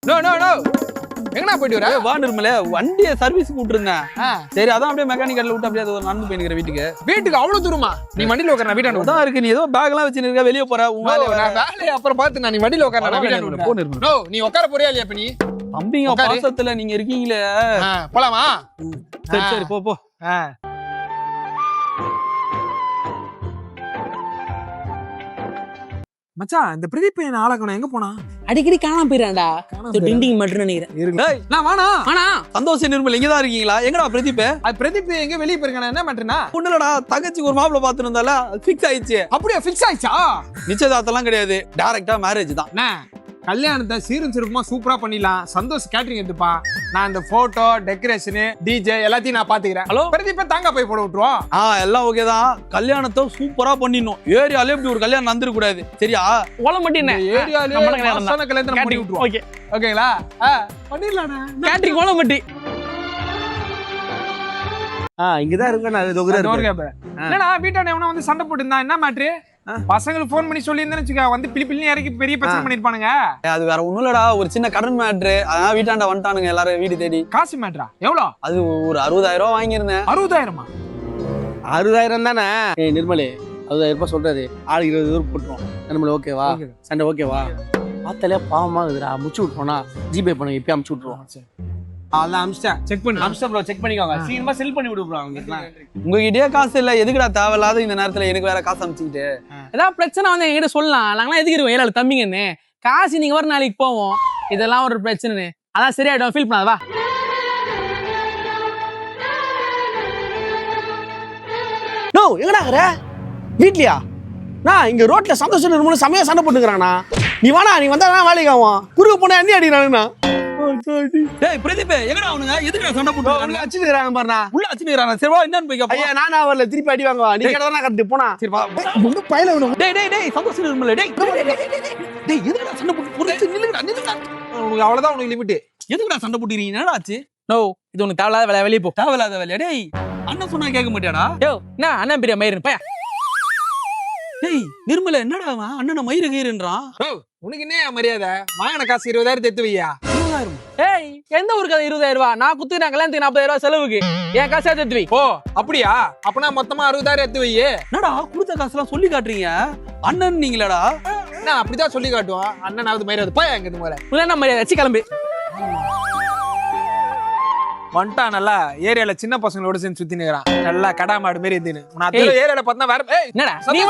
No no no எங்கடா போயிட்டு வர? வா நிர்மலே, வண்டியை சர்வீஸ் கூப்பிட்டுருந்தேன். சரி அதான் அப்படியே மெக்கானிக்கல்ல விட்டு அப்படியே நடந்து போயிருக்கிற வீட்டுக்கு அவ்வளவு தூரமா? நீ வண்டியில உட்கார வீட்டாண்ட தான் இருக்கு. நீ ஏதோ பேக் எல்லாம் வச்சு இருக்க, வெளியே போற. உங்க வேலையை அப்புறம் பார்த்து நான் நீ வண்டியில உட்கார. நோ நீ உட்கார போறியா இல்லையா? இப்ப நீ தம்பிங்க பாசத்துல நீங்க இருக்கீங்களே. போலாமா? சரி சரி போ போ. மச்சான் இந்த பிரதீப் என்ன ஆளக்கணும் எங்க போனா? அடிக்கடி காணாம போயிடான்டா. டிண்டிங் மட்டும் நினைக்கிறேன். நான் வானா சந்தோஷ் நிர்மல் இங்கதான் இருக்கீங்களா? எங்கடா பிரதீப்? அது பிரதீப் எங்க வெளியே போயிருக்கானே. என்ன பண்றேன்னா ஒண்ணுலடா, தங்கச்சி ஒரு மாப்பிள்ள பாத்துட்டு இருந்தால ஃபிக்ஸ் ஆயிடுச்சு. அப்படியே ஃபிக்ஸ் ஆயிடுச்சா? நிச்சயதார்த்தம்லாம் கிடையாது, டைரக்டா மேரேஜ் தான். கல்யாணத்தை சீரும் சிறப்புமா சூப்பரா பண்ணிடலாம். சந்தோஷ் கேட்டரிங் எடுத்துப்பா. நான் இந்த போட்டோ டெக்கரேஷன் டிஜே எல்லாத்தையும் நான் பாத்துக்கிறேன். ஹலோ பிரதீப் தாங்க போய் போட விட்டுருவோம். எல்லாம் ஓகே தான். கல்யாணத்தை சூப்பரா பண்ணிடணும். ஏரியாலே இப்படி ஒரு கல்யாணம் நடந்துட கூடாது. சரியா? ஓல மட்டும் ஏரியாலே மசான கல்யாணம் பண்ணி விட்டுருவோம். ஓகே ஓகேங்களா? பண்ணிடலாம்டா. கேட்டரிங் ஓல மட்டி. இங்கதான் இருக்கு. என்னடா வீட்டாண்ட எவனா வந்து சண்டை போட்டு இருந்தா? என்ன மேட்ரு? பசங்களுக்கு போன் பண்ணி சொல்லி இருந்தேன்னு வந்து பிள்ளி இறக்கி பெரிய பிரச்சனை பண்ணிருப்பானுங்க. அது வேற ஒண்ணும் இல்லடா, ஒரு சின்ன கடன் மேட்ரு. அதான் வீட்டாண்ட வந்துட்டானுங்க எல்லாரும் வீடு தேடி. காசு மேட்ரா? எவ்வளோ? அது ஒரு 60,000 வாங்கியிருந்தேன். 60,000? 60,000 தானே நிர்மலே? 60,000 ரூபாய் சொல்றாரு. ஆள் 20 ரூபாய் போட்டுரும். நிர்மலே ஓகேவா? சண்டை ஓகேவா? பார்த்தாலே பாவமா இருக்குதுடா. முச்சு விட்டுருவோம்னா ஜிபே பண்ணுங்க, இப்பயே அமுச்சு விட்டுருவோம். அதெல்லாம் அம்ஸ்டேன் செக் பண்ணு. அம்ஸ்டர் ப்ரோ செக் பண்ணிக்கோங்க. சீக்கிரமா செல் பண்ணி விடு ப்ரோ. உங்ககிட்டயே காசு இல்ல, எதுக்குடா தேவையில்லாத இந்த நேரத்துல எனக்கு வேற காசு அனுப்பிச்சுக்கிட்டு? ஏதாவது பிரச்சனை வந்து என்கிட்ட சொல்லலாம். நாங்களாம் எதுக்கு இருக்கோம் 7 தம்பிங்கன்னு. காசு நீங்க வர நாளைக்கு போவோம். இதெல்லாம் ஒரு பிரச்சனை. அதான் சரியாயிடும், ஃபீல் பண்ணாதவா. நோ எங்கடா இருக்கற? வீட்லயா? நான் இங்க ரோட்ல சந்தோஷம் நிர்மலே சமையா சண்டை போட்டுக்கறானா? நீ வாடா, நீ வந்தா நான் வேலைக்கு ஆவோம். குறுக்கு போனா அண்ணி அடிக்கிறானுங்க. டேய் பிரதீப், எங்கடா அவனுங்க? எதுக்குடா சண்டை போட்டுறாங்க? அடிச்சுக்கறாங்க பாருடா. உள்ள அடிச்சுக்கறாங்க. சரி வா, என்னன்னு போய் கேப்போம். ஐயா நானா வரல, திருப்பி அடி வாங்குவா. நீ கேட்டா நான் கரெக்ட் போனா. சரி வா. முண்டு பையில விடு. டேய் சந்தோஷ் நிர்மல், டேய் எதுக்குடா சண்டை போட்டு புரிஞ்சு நில்லுடா. உனக்கு அவ்வளவுதான், உனக்கு லிமிட். எதுக்குடா சண்டை போட்டுறீங்க? என்னடா ஆச்சு? நோ இது உனக்கு தேவையில்லாத வேலை, வெளியே போ. தேவையில்லாத வேலையா? டேய் அண்ணன் சொன்னா கேட்க மாட்டியாடா? யோ என்ன அண்ணன் பெரிய மயிரு பையா. டேய் நிர்மல, என்னடா அவன் அண்ணனை மயிறு கீறுன்றான்? உனக்கு என்ன மரியாதை? வாங்கின காசு 20,000 எடுத்து வையா. 20,000? ஏய் எந்த ஊருக்கு அது 20,000 ரூபாய்? நான் குத்துக்கிறேன் கல்யாணத்துக்கு 40,000 ரூபாய் செலவுக்கு. என் காசு எடுத்து வை. ஓ அப்படியா? அப்பனா மொத்தமா 60,000 எடுத்து வையே. என்னடா கொடுத்த காசுலாம் சொல்லி காட்டுறீங்க? அண்ணன் நீங்களடா? நான் அப்படிதான் சொல்லி காட்டுவோம். அண்ணனாவது மரியாதை போய் எங்க முதல்ல. முதல்ல என்ன மரியாதை வச்சு கிளம்பு. வந்துட்டா நல்லா ஏரியால சின்ன பசங்களோட சேர்ந்து சுத்தி நிக்கிறான். நல்லா கடா மாடு மாரி இருந்துன்னு. நான் ஏரியால பார்த்தா வேற. என்னடா நீ